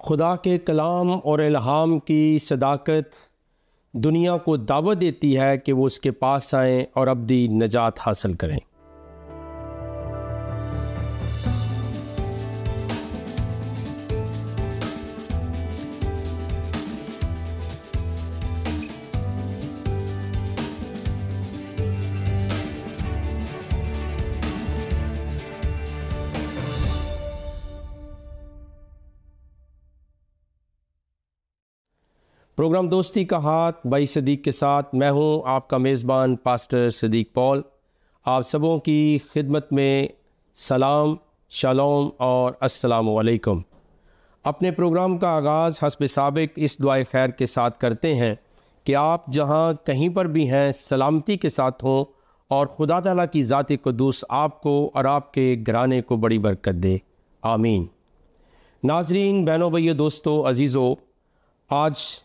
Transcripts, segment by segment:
खुदा के कलाम और इल्हाम की सदाकत दुनिया को दावत देती है कि वो उसके पास आएँ और अब्दी नजात हासिल करें। प्रोग्राम दोस्ती का हाथ भाई सदीक के साथ मैं हूं आपका मेज़बान पास्टर सदीक पॉल। आप सबों की खिदमत में सलाम, शालोम और अस्सलामु अलैकुम। अपने प्रोग्राम का आगाज़ हस्ब साबिक इस दुआए खैर के साथ करते हैं कि आप जहां कहीं पर भी हैं सलामती के साथ हों और खुदा ताला की ज़ात क़ुद्दूस आपको और आपके घराने को बड़ी बरकत दे, आमीन। नाज़रीन, बहनों, भैया, दोस्तों, अजीज़ों, आज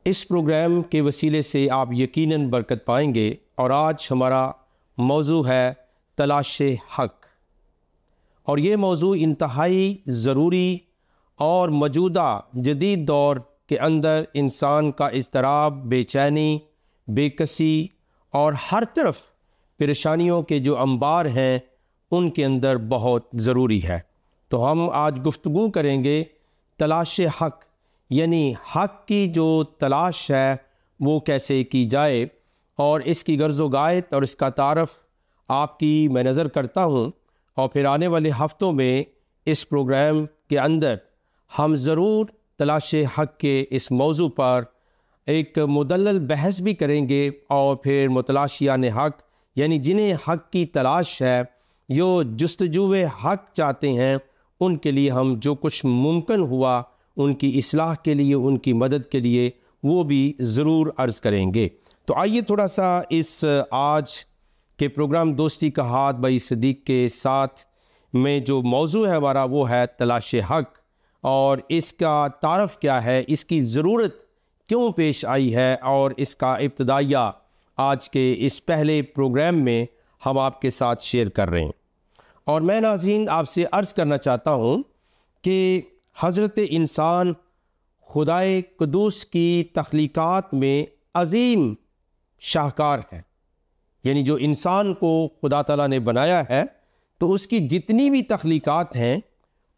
इस प्रोग्राम के वसीले से आप यकीनन बरकत पाएंगे और आज हमारा मौजू है तलाश हक़। और ये मौजू इंतहाई ज़रूरी और मौजूदा जदीद दौर के अंदर इंसान का इज़्तिराब, बेचैनी, बेकसी और हर तरफ परेशानियों के जो अंबार हैं उनके अंदर बहुत ज़रूरी है। तो हम आज गुफ्तगू करेंगे तलाश हक़, यानी हक़ की जो तलाश है वो कैसे की जाए और इसकी गर्ज़ो गायत और इसका तारफ़ आपकी मैं नज़र करता हूँ। और फिर आने वाले हफ़्तों में इस प्रोग्राम के अंदर हम ज़रूर तलाश हक़ के इस मौजू पर एक मुदल्लल बहस भी करेंगे और फिर मुतलाशियान हक़, यानी जिन्हें हक़ की तलाश है, जो जुस्तजूए हक़ चाहते हैं, उनके लिए हम जो कुछ मुमकिन हुआ उनकी इस्लाह के लिए, उनकी मदद के लिए वो भी ज़रूर अर्ज़ करेंगे। तो आइए थोड़ा सा इस आज के प्रोग्राम दोस्ती का हाथ भाई सदीक के साथ में जो मौजू है हमारा वो है तलाश हक़, और इसका तारफ़ क्या है, इसकी ज़रूरत क्यों पेश आई है, और इसका इब्तिदाइया आज के इस पहले प्रोग्राम में हम आपके साथ शेयर कर रहे हैं। और मैं नाज़रीन आपसे अर्ज़ करना चाहता हूँ कि हज़रत इंसान खुदाए क़ुद्दूस की तख्लीक़ात में अज़ीम शाहकार है। यानी जो इंसान को खुदा ताला ने बनाया है तो उसकी जितनी भी तख्लीक़ात हैं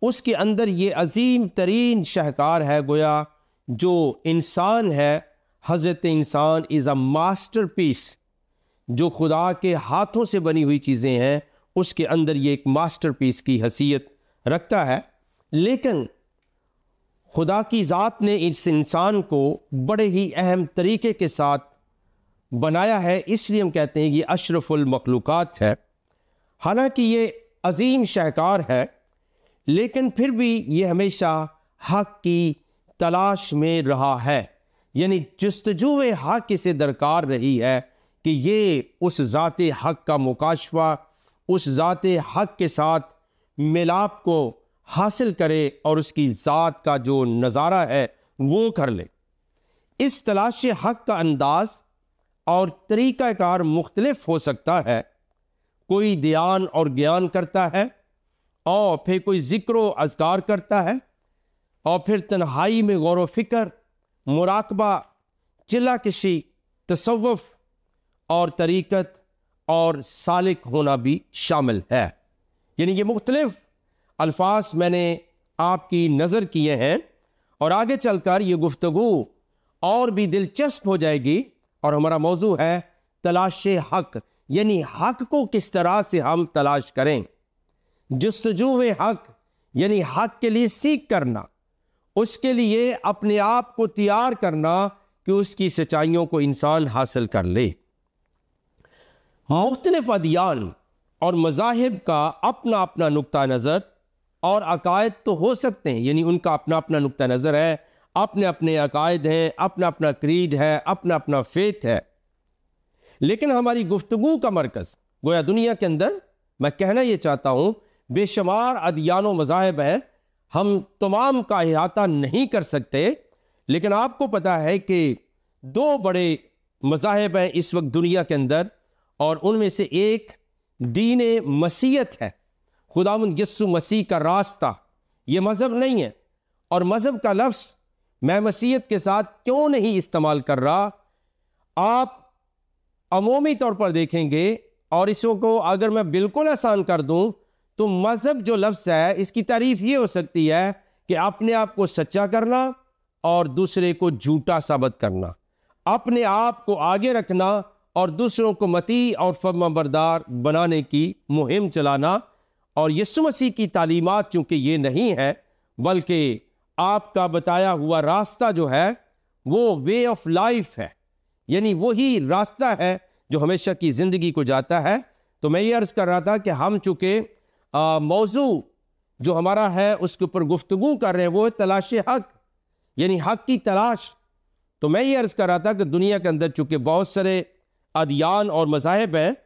उसके अंदर ये अज़ीम तरीन शाहकार है। गोया जो इंसान है, हज़रत इंसान इज़ अ मास्टर पीस। जो खुदा के हाथों से बनी हुई चीज़ें हैं उसके अंदर ये एक मास्टर पीस की हैसियत रखता है। लेकिन खुदा की ज़ात ने इस इंसान को बड़े ही अहम तरीके के साथ बनाया है, इसलिए हम कहते हैं कि अशरफुल मखलूक़ात है। हालांकि ये अज़ीम शाहकार है लेकिन फिर भी ये हमेशा हक़ की तलाश में रहा है। यानी जुस्तजूए हक़ इसे दरकार रही है कि ये उस ज़ाते हक़ का मुकाशफा, उस ज़ाते हक़ के साथ मिलाप को हासिल करे और उसकी ज़ात का जो नज़ारा है वो कर ले। इस तलाश हक़ का अंदाज़ और तरीक़ाकार मुख्तलिफ हो सकता है। कोई ध्यान और ज्ञान करता है, और फिर कोई ज़िक्र व अज़कार करता है, और फिर तन्हाई में गौर व फ़िक्र, मुराक़बा, चिल्लाकशी, तसव्वुफ़ और तरीक़त और सालिक होना भी शामिल है। यानी ये मुख्तलिफ अल्फाज मैंने आपकी नज़र किए हैं और आगे चलकर ये गुफ्तगू और भी दिलचस्प हो जाएगी। और हमारा मौजू है तलाश हक़, यानी हक़ को किस तरह से हम तलाश करें। जुस्तजूए हक़ यानी हक़ के लिए सीख करना, उसके लिए अपने आप को तैयार करना कि उसकी सच्चाइयों को इंसान हासिल कर ले। मुख्तलिफ अदियान और मज़ाहिब का अपना अपना नुक्ता नज़र और अकायद तो हो सकते हैं, यानी उनका अपना अपना नुक्ता नज़र है, अपने अपने अकायद हैं, अपना अपना क्रीड है, अपना अपना फेथ है। लेकिन हमारी गुफ्तगू का मरकज़ गोया दुनिया के अंदर, मैं कहना ये चाहता हूँ, बेशुमार अदियान व मज़ाहिब हैं। हम तमाम का अहाता नहीं कर सकते, लेकिन आपको पता है कि दो बड़े मज़ाहिब हैं इस वक्त दुनिया के अंदर, और उनमें से एक दीन मसीहत है, खुदावंद यस्सु मसीह का रास्ता। ये मज़हब नहीं है, और मज़हब का लफ्ज़ मैं मसीहत के साथ क्यों नहीं इस्तेमाल कर रहा। आप अमूमी तौर पर देखेंगे, और इसको अगर मैं बिल्कुल आसान कर दूं तो मज़हब जो लफ्ज़ है इसकी तारीफ ये हो सकती है कि अपने आप को सच्चा करना और दूसरे को झूठा साबित करना, अपने आप को आगे रखना और दूसरों को मती और फर्माबरदार बनाने की मुहिम चलाना। और यीशु मसीह की तालीमात चूँकि ये नहीं है बल्कि आपका बताया हुआ रास्ता जो है वो वे ऑफ लाइफ है, यानी वही रास्ता है जो हमेशा की ज़िंदगी को जाता है। तो मैं ये अर्ज़ कर रहा था कि हम चूँकि मौजू जो हमारा है उसके ऊपर गुफ्तगू कर रहे हैं वो है तलाश हक, यानी हक की तलाश। तो मैं ये अर्ज़ कर रहा था कि दुनिया के अंदर चूँकि बहुत सारे अदियान और मज़ाहिब हैं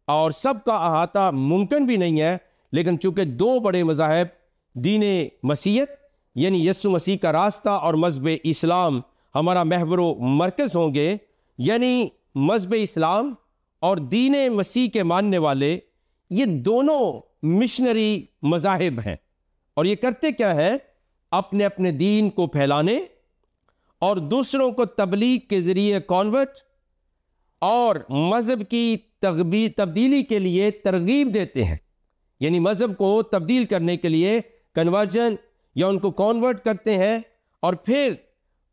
और सबका अहाता मुमकिन भी नहीं है, लेकिन चूँकि दो बड़े मज़ाहिब दीन मसीहत यानी यीशु मसीह का रास्ता और मज़हब इस्लाम हमारा महवर मरकज़ होंगे, यानी मज़हब इस्लाम और दीन मसीह के मानने वाले ये दोनों मिशनरी मज़ाहिब हैं। और ये करते क्या है, अपने अपने दीन को फैलाने और दूसरों को तबलीग के ज़रिए कॉन्वर्ट और मज़हब की तब्दीली के लिए तरगीब देते हैं, यानी मज़हब को तब्दील करने के लिए कन्वर्जन या उनको कॉन्वर्ट करते हैं और फिर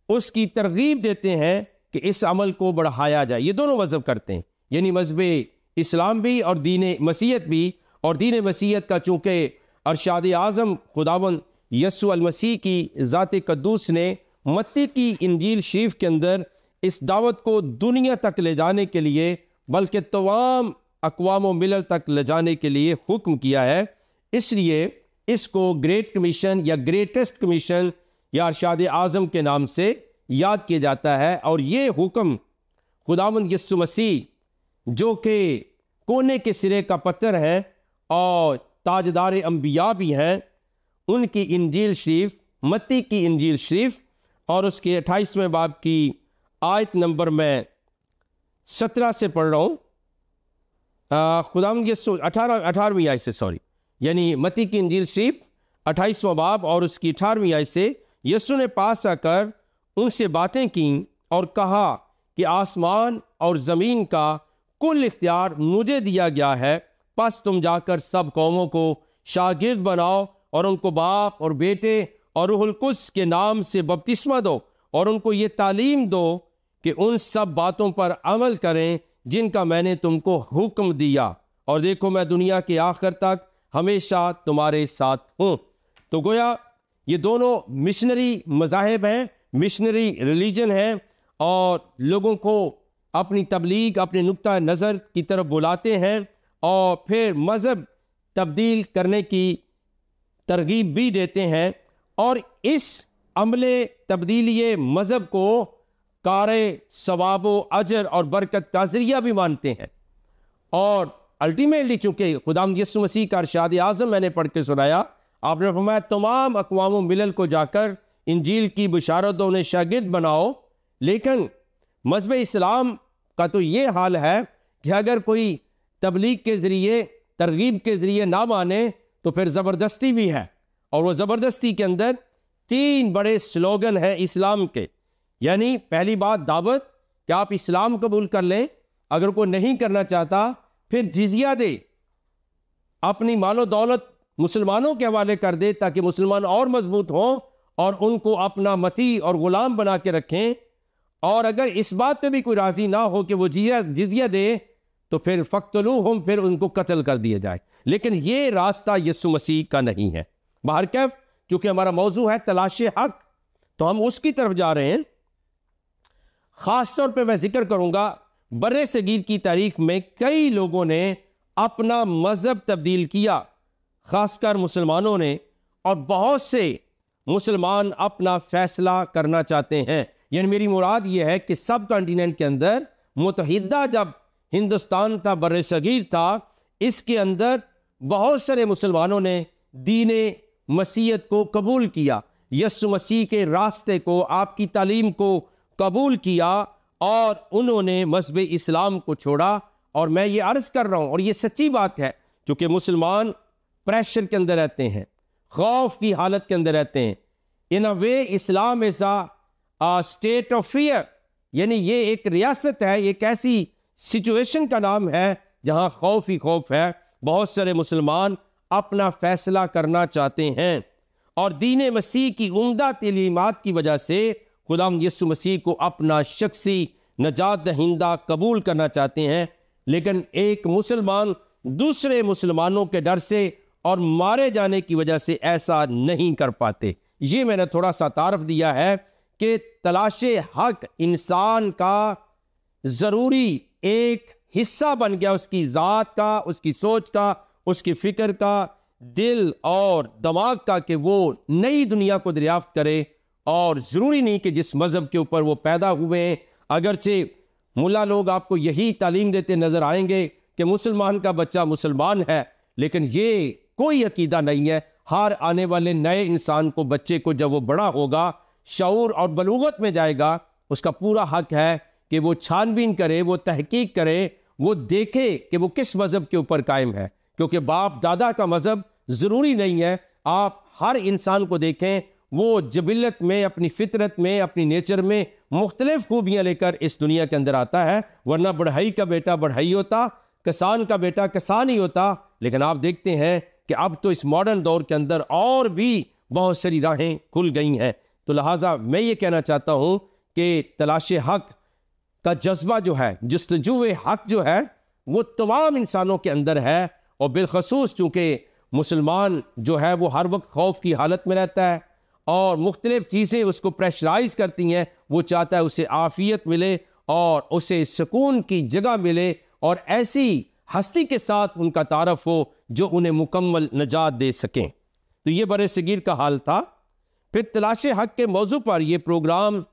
उसकी तरगीब देते हैं कि इस अमल को बढ़ाया जाए। ये दोनों मज़हब करते हैं, यानी मज़हब इस्लाम भी और दीन मसीहत भी। और दीन मसीहत का चूँकि अरशाद आज़म खुदावंद यस्सु अल मसीह की ज़ात कद्दूस ने मत्ती की इंजील शरीफ के अंदर इस दावत को दुनिया तक ले जाने के लिए बल्कि तमाम अक़वाम व मिलल तक ले जाने के लिए हुक्म किया है, इसलिए इसको ग्रेट कमीशन या ग्रेटेस्ट कमीशन या अरशाद आज़म के नाम से याद किया जाता है। और ये हुक्म खुदावंद यस्सु मसीह जो कि कोने के सिरे का पत्थर है और ताजदार अंबिया भी हैं, उनकी इंजील शरीफ मत्ती की इंजील शरीफ और उसके 28वें बाब की आयत नंबर मैं 17 से पढ़ रहा हूँ। खुदावंद यस्सु 18वीं आयत से यानी मत्ती की इंजील शरीफ 28वां बाब और उसकी 18वीं आयत से यीशु ने पास आकर उनसे बातें की और कहा कि आसमान और ज़मीन का कुल इख्तियार मुझे दिया गया है, बस तुम जाकर सब कौमों को शागिर्द बनाओ और उनको बाप और बेटे और रूहुल कुद्स के नाम से बपतिस्मा दो और उनको ये तालीम दो कि उन सब बातों पर अमल करें जिनका मैंने तुमको हुक्म दिया, और देखो मैं दुनिया के आखिर तक हमेशा तुम्हारे साथ हूँ। तो गोया ये दोनों मिशनरी मज़ाहिब हैं, मिशनरी रिलीजन है और लोगों को अपनी तबलीग अपने नुक्ता नज़र की तरफ बुलाते हैं और फिर मज़हब तब्दील करने की तरगीब भी देते हैं और इस अमले तब्दीली मज़हब को कारे सवाबो अजर और बरकत का ज़रिया भी मानते हैं। और अल्टीमेटली चूँकि खुदावंद यीशु मसीह का अरशाद आज़म मैंने पढ़ के सुनाया, आपने फरमाया तमाम अक़वाम मिलल को जाकर इंजील की बशारत उन्हें शागिर्द बनाओ। लेकिन मज़हब इस्लाम का तो ये हाल है कि अगर कोई तबलीग के ज़रिए तरगीब के ज़रिए ना माने तो फिर ज़बरदस्ती भी है, और वो ज़बरदस्ती के अंदर 3 बड़े स्लोगन हैं इस्लाम के। यानी पहली बात दावत कि आप इस्लाम कबूल कर लें, अगर कोई नहीं करना चाहता फिर जिजिया दे, अपनी मालो दौलत मुसलमानों के हवाले कर दे ताकि मुसलमान और मजबूत हों और उनको अपना मती और ग़ुलाम बना के रखें। और अगर इस बात पे भी कोई राज़ी ना हो कि वो जिजिया दे तो फिर फ़क़्तलूहुम, फिर उनको कत्ल कर दिया जाए। लेकिन ये रास्ता यीशु मसीह का नहीं है। बाहर कैफ चूँकि हमारा मौजू है तलाश हक, तो हम उसकी तरफ जा रहे हैं। ख़ास तौर पे मैं जिक्र करूँगा बर्रे सगीर की तारीख में कई लोगों ने अपना मज़हब तब्दील किया, ख़ासकर मुसलमानों ने, और बहुत से मुसलमान अपना फ़ैसला करना चाहते हैं। यानी मेरी मुराद ये है कि सब कॉन्टिनेंट के अंदर मुतहिदा जब हिंदुस्तान था, बर्रे सगीर था, इसके अंदर बहुत सारे मुसलमानों ने दीन मसीहत को कबूल किया, यीशु मसीह के रास्ते को, आपकी तालीम को कबूल किया और उन्होंने मज़हब इस्लाम को छोड़ा। और मैं ये अर्ज़ कर रहा हूँ और ये सच्ची बात है, क्योंकि मुसलमान प्रेशर के अंदर रहते हैं, खौफ की हालत के अंदर रहते हैं in a way Islam is a state of fear, यानी ये एक रियासत है, एक ऐसी सिचुएशन का नाम है जहां खौफ ही खौफ है। बहुत सारे मुसलमान अपना फैसला करना चाहते हैं और दीन मसीह की उम्दा तालीमात की वजह से खुदाम यीशु मसीह को अपना शख्सी नजात दहिंदा कबूल करना चाहते हैं। लेकिन एक मुसलमान दूसरे मुसलमानों के डर से और मारे जाने की वजह से ऐसा नहीं कर पाते। ये मैंने थोड़ा सा तारफ दिया है कि तलाशे हक इंसान का ज़रूरी एक हिस्सा बन गया, उसकी ज़ात का, उसकी सोच का, उसकी फ़िक्र का, दिल और दिमाग का, कि वो नई दुनिया को दरियाफ्त करे। और ज़रूरी नहीं कि जिस मज़हब के ऊपर वो पैदा हुए हैं, अगरचे मुल्ला लोग आपको यही तालीम देते नज़र आएंगे कि मुसलमान का बच्चा मुसलमान है, लेकिन ये कोई अकीदा नहीं है। हर आने वाले नए इंसान को, बच्चे को, जब वो बड़ा होगा, शऊर और बलूगत में जाएगा, उसका पूरा हक है कि वो छानबीन करे, वो तहकीक करे, वो देखे कि वो किस मज़हब के ऊपर कायम है। क्योंकि बाप दादा का मज़हब ज़रूरी नहीं है। आप हर इंसान को देखें, वो जबिलत में, अपनी फितरत में, अपनी नेचर में मुख्तलिफ खूबियाँ लेकर इस दुनिया के अंदर आता है। वरना बढ़ई का बेटा बढ़ई होता, किसान का बेटा किसान ही होता। लेकिन आप देखते हैं कि अब तो इस मॉडर्न दौर के अंदर और भी बहुत सारी राहें खुल गई हैं। तो लिहाजा मैं ये कहना चाहता हूँ कि तलाश हक का जज्बा जो है, जस्तजुए हक जो है, वो तमाम इंसानों के अंदर है। और बिलखसूस चूँकि मुसलमान जो है वो हर वक्त खौफ की हालत में रहता है और मुख्तलिफ चीज़ें उसको प्रेशराइज करती हैं। वो चाहता है उसे आफियत मिले और उसे सुकून की जगह मिले और ऐसी हस्ती के साथ उनका तारफ़ हो जो उन्हें मुकम्मल नजात दे सकें। तो ये बरे सगीर का हाल था। फिर तलाश हक के मौजू पर यह प्रोग्राम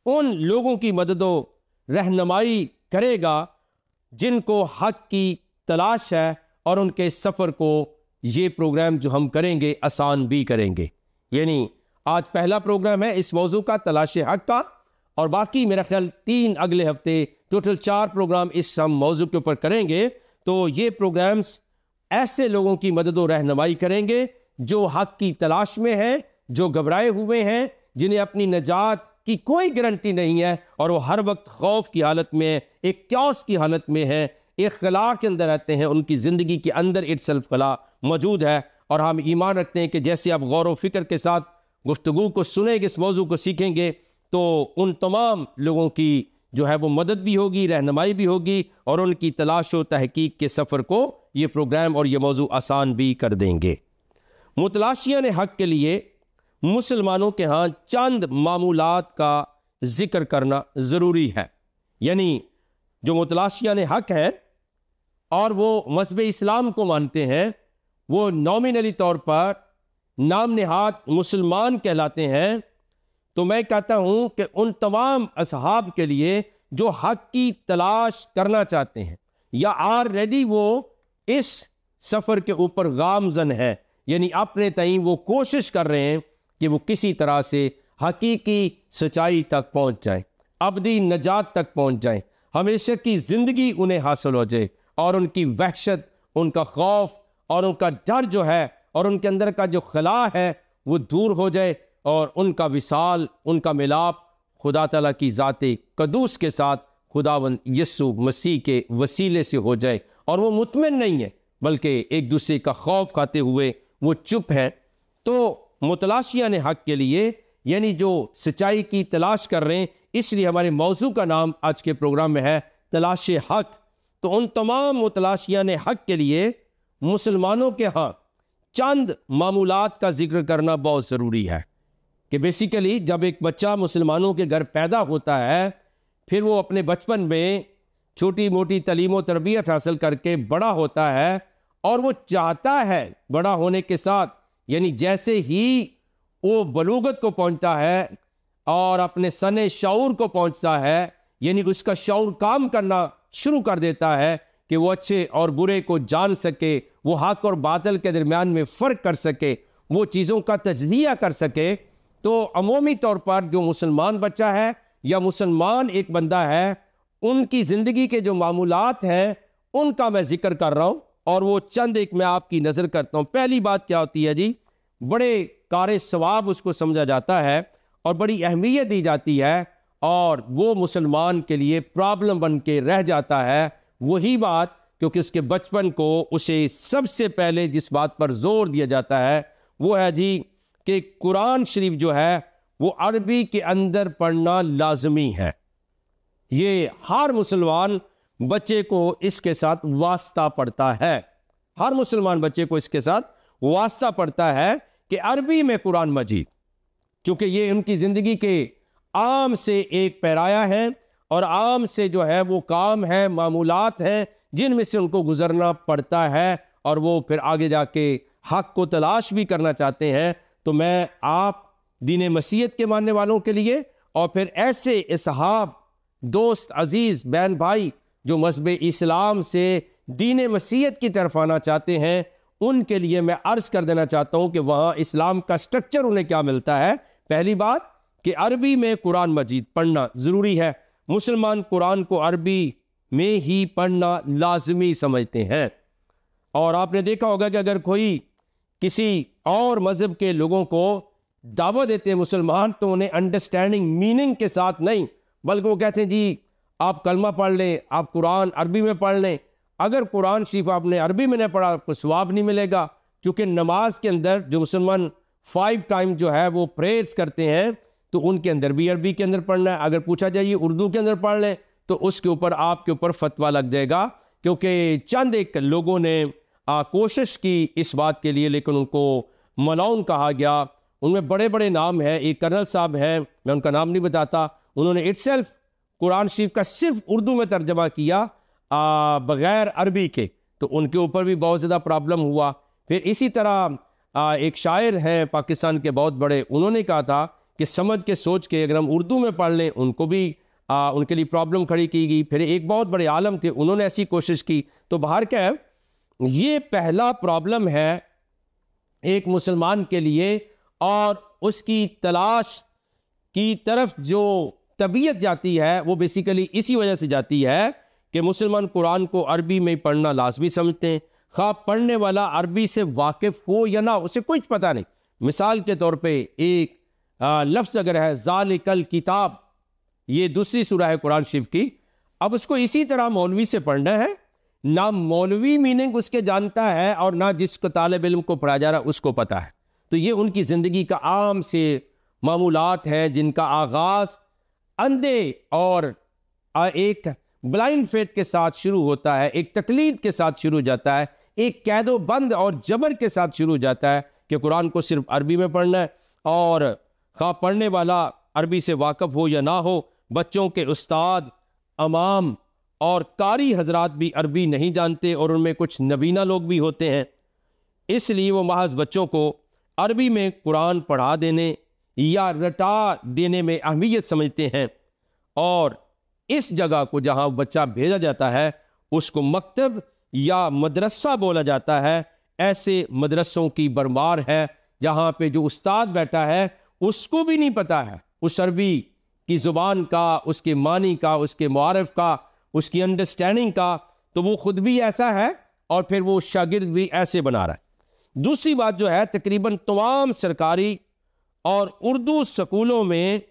उन लोगों की मदद रहनुमाई करेगा जिनको हक की तलाश है, और उनके सफ़र को ये प्रोग्राम जो हम करेंगे आसान भी करेंगे। यानी आज पहला प्रोग्राम है इस मौजू का, तलाश हक का, और बाकी मेरा ख्याल 3 अगले हफ्ते, टोटल 4 प्रोग्राम इस हम मौजू के ऊपर करेंगे। तो ये प्रोग्राम्स ऐसे लोगों की मदद और रहनुमाई करेंगे जो हक की तलाश में हैं, जो घबराए हुए हैं, जिन्हें अपनी नजात की कोई गारंटी नहीं है और वो हर वक्त खौफ की हालत में है, एक क्यास की हालत में है, एक खला के अंदर रहते हैं। उनकी ज़िंदगी के अंदर इटसेल्फ खला मौजूद है। और हम ईमान रखते हैं कि जैसे आप गौर व फिक्र के साथ गुफ्तगू को सुनेंगे, इस मौजू को सीखेंगे, तो उन तमाम लोगों की जो है वो मदद भी होगी, रहनुमाई भी होगी, और उनकी तलाश व तहकीक के सफ़र को ये प्रोग्राम और ये मौजू आसान भी कर देंगे। मुतलाशियान हक के लिए मुसलमानों के यहाँ चंद मामूलात का ज़िक्र करना ज़रूरी है। यानी जो मुतलाशियान हक हैं और वो मज़हब इस्लाम को मानते हैं, वो नॉमिनली तौर पर नाम नहाद मुसलमान कहलाते हैं। तो मैं कहता हूँ कि उन तमाम असहाब के लिए जो हक की तलाश करना चाहते हैं या ऑलरेडी वो इस सफ़र के ऊपर गामजन है, यानी अपने तईं वो कोशिश कर रहे हैं कि वो किसी तरह से हकीकी सच्चाई तक पहुँच जाएं, अबदी नजात तक पहुँच जाएं, हमेशा की ज़िंदगी उन्हें हासिल हो जाए और उनकी वहशत, उनका खौफ और उनका डर जो है और उनके अंदर का जो खला है वो दूर हो जाए और उनका विसाल, उनका मिलाप खुदा ताला की ज़ाते कदूस के साथ खुदावंद यीशु मसीह के वसीले से हो जाए। और वो मुतमिन नहीं है बल्कि एक दूसरे का खौफ खाते हुए वो चुप है। तो मुतलाशियान हक के लिए, यानी जो सच्चाई की तलाश कर रहे हैं, इसलिए हमारे मौजू का नाम आज के प्रोग्राम में है तलाश हक। तो उन तमाम मुतलाशियान हक के लिए मुसलमानों के यहाँ चंद मामूलात का जिक्र करना बहुत ज़रूरी है कि बेसिकली जब एक बच्चा मुसलमानों के घर पैदा होता है, फिर वो अपने बचपन में छोटी मोटी तालीम व तरबियत हासिल करके बड़ा होता है और वो चाहता है बड़ा होने के साथ, यानी जैसे ही वो बलूगत को पहुंचता है और अपने सने शऊर को पहुंचता है, यानी उसका शऊर काम करना शुरू कर देता है कि वो अच्छे और बुरे को जान सके, वो हक और बातिल के दरमियान में फ़र्क कर सके, वो चीज़ों का तज्ज़िया कर सके। तो अमूमी तौर पर जो मुसलमान बच्चा है या मुसलमान एक बंदा है, उनकी ज़िंदगी के जो मामूलात हैं उनका मैं जिक्र कर रहा हूँ और वो चंद एक मैं आपकी नज़र करता हूँ। पहली बात क्या होती है जी, बड़े कार सवाब उसको समझा जाता है और बड़ी अहमियत दी जाती है, और वो मुसलमान के लिए प्रॉब्लम बन के रह जाता है। वही बात, क्योंकि उसके बचपन को उसे सबसे पहले जिस बात पर जोर दिया जाता है वो है जी कि कुरान शरीफ जो है वो अरबी के अंदर पढ़ना लाजमी है। ये हर मुसलमान बच्चे को इसके साथ वास्ता पड़ता है, हर मुसलमान बच्चे को इसके साथ वास्ता पड़ता है कि अरबी में कुरान मजीद, क्योंकि ये उनकी ज़िंदगी के आम से एक पैराया है और आम से जो है वो काम है, मामूलात हैं जिनमें से उनको गुजरना पड़ता है, और वो फिर आगे जाके हक को तलाश भी करना चाहते हैं। तो मैं आप दीन मसीहत के मानने वालों के लिए और फिर ऐसे इसहाब दोस्त अजीज़ बहन भाई जो मज़हब इस्लाम से दीन मसीहत की तरफ आना चाहते हैं, उनके लिए मैं अर्ज़ कर देना चाहता हूँ कि वहाँ इस्लाम का स्ट्रक्चर उन्हें क्या मिलता है। पहली बात कि अरबी में कुरान मजीद पढ़ना ज़रूरी है। मुसलमान कुरान को अरबी में ही पढ़ना लाजमी समझते हैं। और आपने देखा होगा कि अगर कोई किसी और मज़हब के लोगों को दावत देते हैं मुसलमान, तो उन्हें अंडरस्टैंडिंग मीनिंग के साथ नहीं, बल्कि वो कहते हैं जी आप कलमा पढ़ लें, आप कुरान अरबी में पढ़ लें। अगर कुरान शरीफ आपने अरबी में नहीं पढ़ा आपको सवाब नहीं मिलेगा, क्योंकि नमाज के अंदर जो मुसलमान 5 टाइम जो है वो प्रेयर्स करते हैं तो उनके अंदर भी अरबी के अंदर पढ़ना है। अगर पूछा जाए उर्दू के अंदर पढ़ लें तो उसके ऊपर आपके ऊपर फतवा लग जाएगा, क्योंकि चंद एक लोगों ने कोशिश की इस बात के लिए, लेकिन उनको मलाउन कहा गया। उनमें बड़े बड़े नाम हैं, एक कर्नल साहब हैं, मैं उनका नाम नहीं बताता, उन्होंने इटसेल्फ कुरान शरीफ का सिर्फ उर्दू में तर्जमा किया बग़ैर अरबी के, तो उनके ऊपर भी बहुत ज़्यादा प्रॉब्लम हुआ। फिर इसी तरह एक शायर हैं पाकिस्तान के बहुत बड़े, उन्होंने कहा था कि समझ के सोच के अगर हम उर्दू में पढ़ लें, उनको भी उनके लिए प्रॉब्लम खड़ी की गई। फिर एक बहुत बड़े आलम थे, उन्होंने ऐसी कोशिश की। तो बाहर क्या है, ये पहला प्रॉब्लम है एक मुसलमान के लिए, और उसकी तलाश की तरफ जो तबीयत जाती है वो बेसिकली इसी वजह से जाती है कि मुसलमान कुरान को अरबी में पढ़ना लाजमी समझते हैं। खा पढ़ने वाला अरबी से वाकिफ़ हो या ना, उसे कुछ पता नहीं। मिसाल के तौर पे एक लफ्ज़ अगर है ज़ालिकल किताब, ये दूसरी सूरह है कुरान शरीफ की, अब उसको इसी तरह मौलवी से पढ़ना है, ना मौलवी मीनिंग उसके जानता है और ना जिसको तालिब इल्म को पढ़ा जा रहा है उसको पता है। तो ये उनकी ज़िंदगी का आम से मामूलात हैं जिनका आगाज़ अंधे और एक ब्लाइंड फेथ के साथ शुरू होता है, एक तकलीद के साथ शुरू हो जाता है, एक कैदो बंद और जबर के साथ शुरू हो जाता है कि कुरान को सिर्फ अरबी में पढ़ना है। और खा पढ़ने वाला अरबी से वाकिफ़ हो या ना हो, बच्चों के उस्ताद अमाम और कारी हजरात भी अरबी नहीं जानते, और उनमें कुछ नबीना लोग भी होते हैं। इसलिए वो महज बच्चों को अरबी में कुरान पढ़ा देने या रटा देने में अहमियत समझते हैं, और इस जगह को जहाँ बच्चा भेजा जाता है उसको मकतब या मदरसा बोला जाता है। ऐसे मदरसों की बरमार है जहाँ पे जो उस्ताद बैठा है उसको भी नहीं पता है उस अरबी की ज़ुबान का, उसके मानी का, उसके मुआरफ का, उसकी अंडरस्टैंडिंग का, तो वो ख़ुद भी ऐसा है और फिर वो शागिर्द भी ऐसे बना रहा है। दूसरी बात जो है, तकरीबन तमाम सरकारी और उर्दू स्कूलों में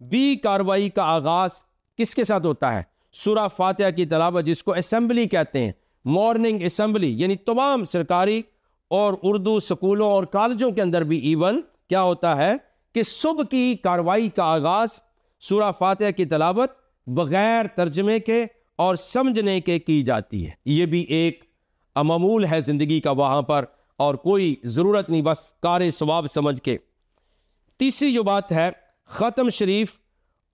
भी कार्रवाई का आगाज़ किसके साथ होता है? सूरा फातिहा की तलावत, जिसको असेंबली कहते हैं, मॉर्निंग असेंबली, यानी तमाम सरकारी और उर्दू स्कूलों और कॉलेजों के अंदर भी इवन क्या होता है कि सुबह की कार्रवाई का आगाज़ सूरा फातिहा की तलावत बग़ैर तर्जमे के और समझने के की जाती है। ये भी एक मामूल है ज़िंदगी का वहाँ पर, और कोई ज़रूरत नहीं, बस कार सवाब समझ के। तीसरी जो बात है, ख़त्म शरीफ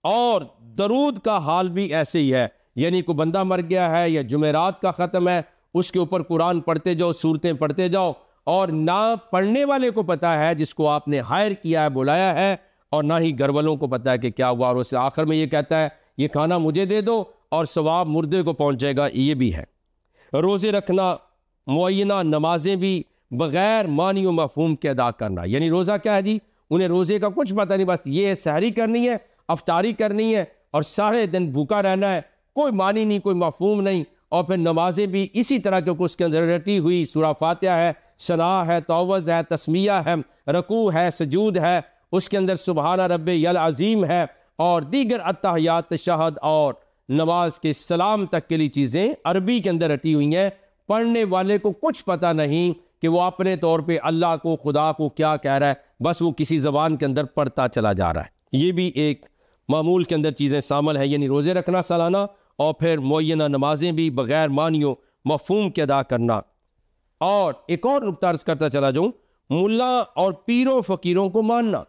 और दरूद का हाल भी ऐसे ही है, यानी कोई बंदा मर गया है या जुमेरात का ख़त्म है, उसके ऊपर कुरान पढ़ते जाओ, सूरतें पढ़ते जाओ, और ना पढ़ने वाले को पता है जिसको आपने हायर किया है, बुलाया है, और ना ही घर वालों को पता है कि क्या हुआ, और उससे आखिर में ये कहता है ये खाना मुझे दे दो और सवाब मुर्दे को पहुँच जाएगा। ये भी है। रोज़े रखना, मुअय्यना नमाजें भी बग़ैर मानी व मफ़हूम के अदा करना, यानी रोज़ा क्या है जी, उन्हें रोज़े का कुछ पता नहीं, बस ये सहरी करनी है, अफ्तारी करनी है और सारे दिन भूखा रहना है, कोई मानी नहीं, कोई मफ़हूम नहीं। और फिर नमाजें भी इसी तरह, क्योंकि उसके अंदर रटी हुई सूरा फातिहा है, सना है, तौवज़ है, तस्मिया है, रकू है, सजूद है, उसके अंदर सुबहाना रब्बियल अज़ीम है और दीगर अत्तहियात, तशहद और नमाज के सलाम तक के लिए चीज़ें अरबी के अंदर रटी हुई हैं। पढ़ने वाले को कुछ पता नहीं कि वो अपने तौर पे अल्लाह को, खुदा को क्या कह रहा है, बस वो किसी ज़बान के अंदर पढ़ता चला जा रहा है। ये भी एक मामूल के अंदर चीज़ें शामिल हैं, यानी रोज़े रखना सालाना और फिर मुअय्यना नमाजें भी बग़ैर मानियो मफ़हूम के अदा करना। और एक और नुक्ता अर्ज़ करता चला जाऊँ, मुल्ला और पीरों फ़कीरों को मानना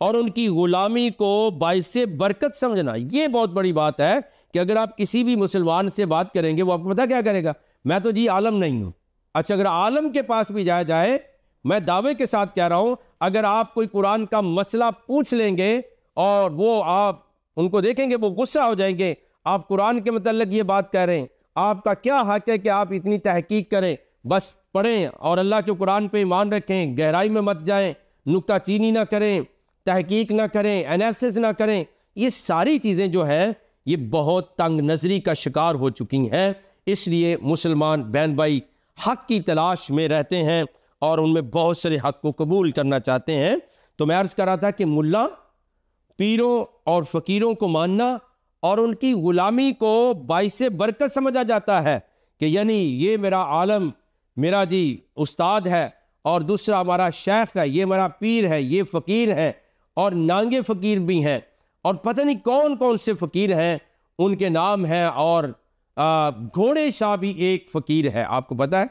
और उनकी ग़ुलामी को बाइसे बरकत समझना। ये बहुत बड़ी बात है कि अगर आप किसी भी मुसलमान से बात करेंगे, वो आपको पता क्या करेगा, मैं तो जी आलम नहीं हूँ। अच्छा, अगर आलम के पास भी जाया जाए, मैं दावे के साथ कह रहा हूँ, अगर आप कोई कुरान का मसला पूछ लेंगे और वो आप उनको देखेंगे, वो गुस्सा हो जाएंगे, आप कुरान के मतलब ये बात कह रहे हैं, आपका क्या हक है कि आप इतनी तहकीक करें, बस पढ़ें और अल्लाह के कुरान पे ईमान रखें, गहराई में मत जाएं, नुक्ता चीनी ना करें, तहकीक ना करें, एनालिसिस ना करें। ये सारी चीज़ें जो है ये बहुत तंग नज़री का शिकार हो चुकी हैं। इसलिए मुसलमान बहन भाई हक़ की तलाश में रहते हैं और उनमें बहुत सारे हक़ को कबूल करना चाहते हैं। तो मैं अर्ज़ कर रहा था कि मुल्ला, पीरों और फ़कीरों को मानना और उनकी ग़ुलामी को बाइसे बरकत समझा जाता है कि यानी ये मेरा आलम, मेरा जी उस्ताद है, और दूसरा हमारा शेख है, ये मेरा पीर है, ये फ़कीर है, और नांगे फ़कीर भी हैं, और पता नहीं कौन कौन से फ़कीर हैं, उनके नाम हैं। और घोड़े शाह भी एक फ़कीर है, आपको पता है,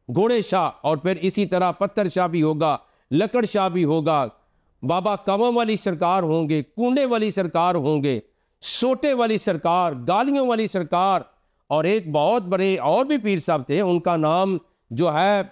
घोड़े शाह। और फिर इसी तरह पत्थर शाह भी होगा, लकड़ शाह भी होगा, बाबा कमम वाली सरकार होंगे, कूंडे वाली सरकार होंगे, सोटे वाली सरकार, गालियों वाली सरकार, और एक बहुत बड़े और भी पीर साहब थे, उनका नाम जो है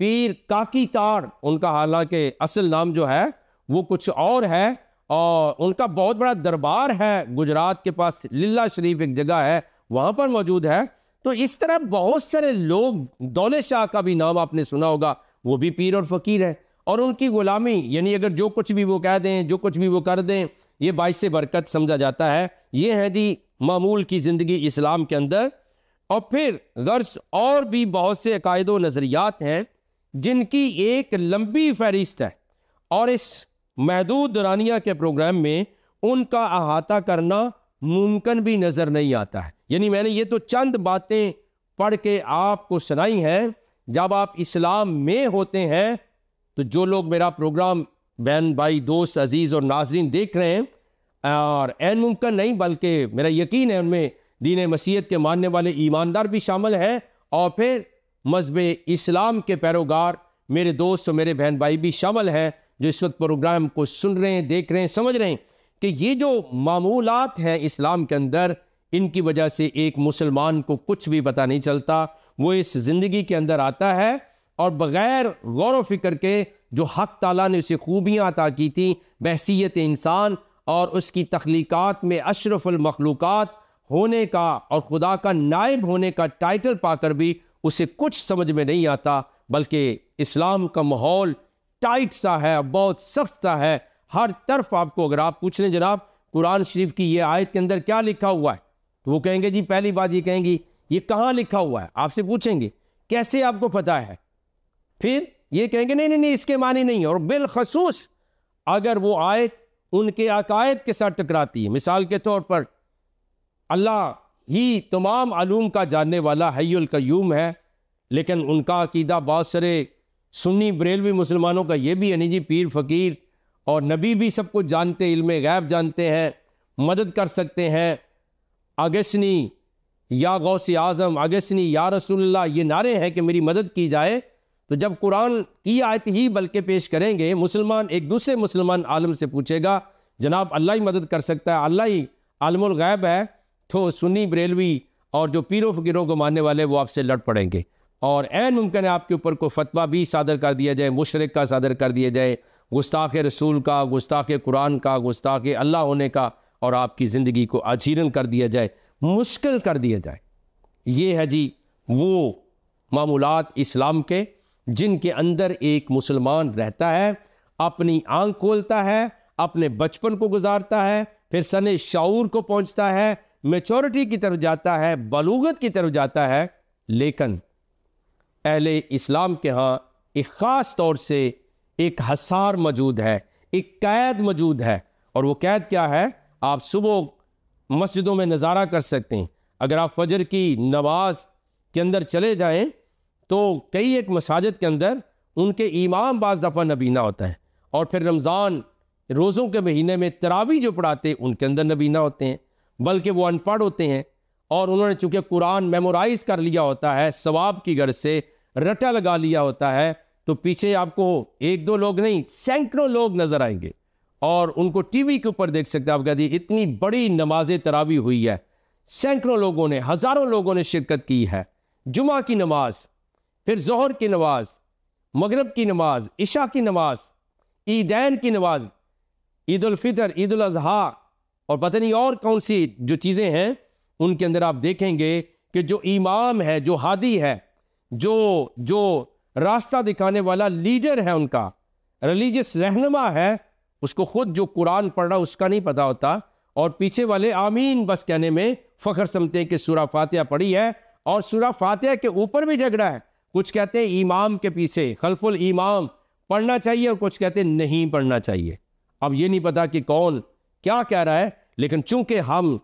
पीर काकी तार, उनका हालांकि असल नाम जो है वो कुछ और है, और उनका बहुत बड़ा दरबार है गुजरात के पास, लिल्ला शरीफ एक जगह है, वहाँ पर मौजूद है। तो इस तरह बहुत सारे लोग, दौलत शाह का भी नाम आपने सुना होगा, वो भी पीर और फ़कीर है। और उनकी ग़ुलामी, यानी अगर जो कुछ भी वो कह दें, जो कुछ भी वो कर दें, ये बाइसे बरकत समझा जाता है। ये है जी मामूल की ज़िंदगी इस्लाम के अंदर। और फिर गर्ज और भी बहुत से अकायद व नज़रियात हैं जिनकी एक लंबी फहरिस्त है, और इस महदूद दुरानिया के प्रोग्राम में उनका अहाता करना मुमकिन भी नज़र नहीं आता है। यानी मैंने ये तो चंद बातें पढ़ के आपको सुनाई हैं। जब आप इस्लाम में होते हैं तो जो लोग मेरा प्रोग्राम बहन भाई दोस्त अजीज़ और नाजरीन देख रहे हैं, और ऐन मुमकिन नहीं बल्कि मेरा यकीन है उनमें दीन मसीहत के मानने वाले ईमानदार भी शामिल हैं, और फिर मज़हब इस्लाम के पैरोगार मेरे दोस्त और मेरे बहन भाई भी शामिल हैं, जो इस वक्त प्रोग्राम को सुन रहे हैं, देख रहे हैं, समझ रहे हैं कि ये जो मामूलात हैं इस्लाम के अंदर, इनकी वजह से एक मुसलमान को कुछ भी पता नहीं चलता। वो इस ज़िंदगी के अंदर आता है और बग़ैर गौर व फिक्र के जो हक़ ताला ने उसे खूबियाँ अता की थी बहसीयत इंसान और उसकी तख्लीक़ात में अशरफुल मखलूक़ात होने का और खुदा का नायब होने का टाइटल पाकर भी उसे कुछ समझ में नहीं आता, बल्कि इस्लाम का माहौल टाइट सा है, बहुत सख्त सा है। हर तरफ आपको अगर आप पूछ लें जनाब कुरान शरीफ की ये आयत के अंदर क्या लिखा हुआ है, तो वो कहेंगे जी, पहली बात ये कहेंगी ये कहाँ लिखा हुआ है। आपसे पूछेंगे कैसे आपको पता है, फिर ये कहेंगे नहीं नहीं नहीं इसके मानी नहीं है। और बिलखसूस अगर वो आयत उनके अकायद के साथ टकराती है, मिसाल के तौर पर अल्लाह ही तमाम आलूम का जानने वाला हय्युल कय्यूम है, लेकिन उनका अकीदा बहुत सारे सुन्नी बरेलवी मुसलमानों का ये भी है नहीं जी, पीर फ़कीर और नबी भी सब कुछ जानते, इल्म गैब जानते हैं, मदद कर सकते हैं, अगस्नी या गौसे आज़म, अगस्नी या रसूलुल्लाह, ये नारे हैं कि मेरी मदद की जाए। तो जब कुरान की आयत ही बल्कि पेश करेंगे, मुसलमान एक दूसरे मुसलमान आलम से पूछेगा जनाब अल्लाह ही मदद कर सकता है, अल्लाह ही आलमुल गैब है, तो सुन्नी बरेलवी और जो पीरों फ़कीरों को मानने वाले वो आपसे लड़ पड़ेंगे, और ऐन मुमकिन है आपके ऊपर को फतवा भी सादर कर दिया जाए, मुशरिक का सादर कर दिया जाए, गुस्ताख़ रसूल का, गुस्ताख़ कुरान का, गुस्ताख़ अल्लाह होने का, और आपकी ज़िंदगी को अजीरन कर दिया जाए, मुश्किल कर दिया जाए। ये है जी वो मामूलात इस्लाम के जिनके अंदर एक मुसलमान रहता है, अपनी आंख खोलता है, अपने बचपन को गुजारता है, फिर सने शाऊर को पहुंचता है, मैच्योरिटी की तरफ जाता है, बलूगत की तरफ जाता है, लेकिन अहले इस्लाम के यहाँ एक ख़ास तौर से एक हसार मौजूद है, एक कैद मौजूद है। और वो कैद क्या है? आप सुबह मस्जिदों में नज़ारा कर सकते हैं। अगर आप फजर की नमाज के अंदर चले जाएं तो कई एक मसाजिद के अंदर उनके इमाम बाज़ दफ़ा नबीना होता है, और फिर रमज़ान रोज़ों के महीने में तरावी जो पढ़ाते हैं उनके अंदर नबीना होते हैं, बल्कि वो अनपढ़ होते हैं और उन्होंने चूँकि कुरान मेमोराइज़ कर लिया होता है, सवाब की गर्ज से रटा लगा लिया होता है, तो पीछे आपको एक दो लोग नहीं सैकड़ों लोग नज़र आएंगे और उनको टीवी के ऊपर देख सकते हैं। आप कहते हैं इतनी बड़ी नमाज तरावी हुई है, सैकड़ों लोगों ने, हज़ारों लोगों ने शिरकत की है। जुमा की नमाज, फिर ज़ोहर की नमाज, मगरिब की नमाज, इशा की नमाज, ईदैन की नमाज, ईद उल फितर, ईद उल अज़हा और पता नहीं और कौन सी जो चीज़ें हैं, उनके अंदर आप देखेंगे कि जो इमाम है, जो हादी है, जो रास्ता दिखाने वाला लीडर है, उनका रिलीजियस रहनुमा है, उसको खुद जो कुरान पढ़ रहा उसका नहीं पता होता, और पीछे वाले आमीन बस कहने में फ़ख्र समझते हैं कि सूरा फातिहा पढ़ी है। और सूरा फातिहा के ऊपर भी झगड़ा है। कुछ कहते हैं इमाम के पीछे खल्फुल इमाम पढ़ना चाहिए और कुछ कहते हैं नहीं पढ़ना चाहिए। अब ये नहीं पता कि कौन क्या कह रहा है, लेकिन चूंकि हम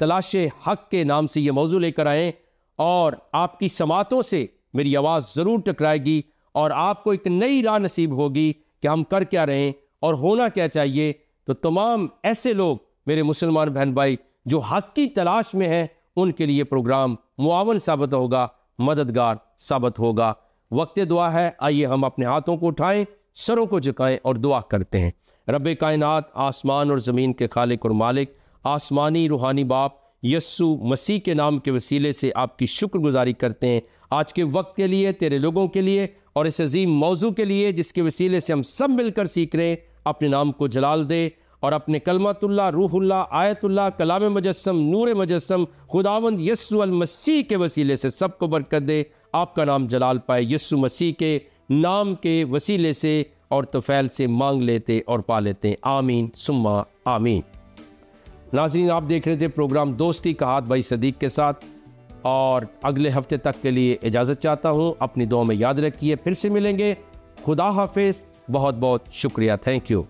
तलाशे हक के नाम से ये मौजू लेकर आए और आपकी समातों से मेरी आवाज़ ज़रूर टकराएगी और आपको एक नई राह नसीब होगी कि हम कर क्या रहे हैं और होना क्या चाहिए। तो तमाम ऐसे लोग मेरे मुसलमान बहन भाई जो हक की तलाश में हैं, उनके लिए प्रोग्राम मुआवन साबित होगा, मददगार साबित होगा। वक्त दुआ है, आइए हम अपने हाथों को उठाएं, सरों को झुकाएं और दुआ करते हैं। रब्बे कायनात, आसमान और ज़मीन के खालिक और मालिक, आसमानी रूहानी बाप यस्सु मसीह के नाम के वसीले से आपकी शुक्रगुजारी करते हैं आज के वक्त के लिए, तेरे लोगों के लिए और इस अजीम मौजू के लिए जिसके वसीले से हम सब मिलकर सीख रहे हैं। अपने नाम को जलाल दे और अपने कलमतुल्लाह, रूहुल्लाह, आयतुल्लाह, कलाम मुजस्सम, नूर मुजस्सम, खुदावंद यस्सु अल मसीह के वसीले से सबको बरकत दे, आपका नाम जलाल पाए। यस्सु मसीह के नाम के वसीले से और तफ़ैल से मांग लेते और पा लेते। आमीन सुम्मा आमीन। नाज़रीन, आप देख रहे थे प्रोग्राम दोस्ती का हाथ भाई सदीक के साथ, और अगले हफ्ते तक के लिए इजाज़त चाहता हूँ। अपनी दुआ में याद रखिए, फिर से मिलेंगे। खुदा हाफिज़, बहुत बहुत शुक्रिया, थैंक यू।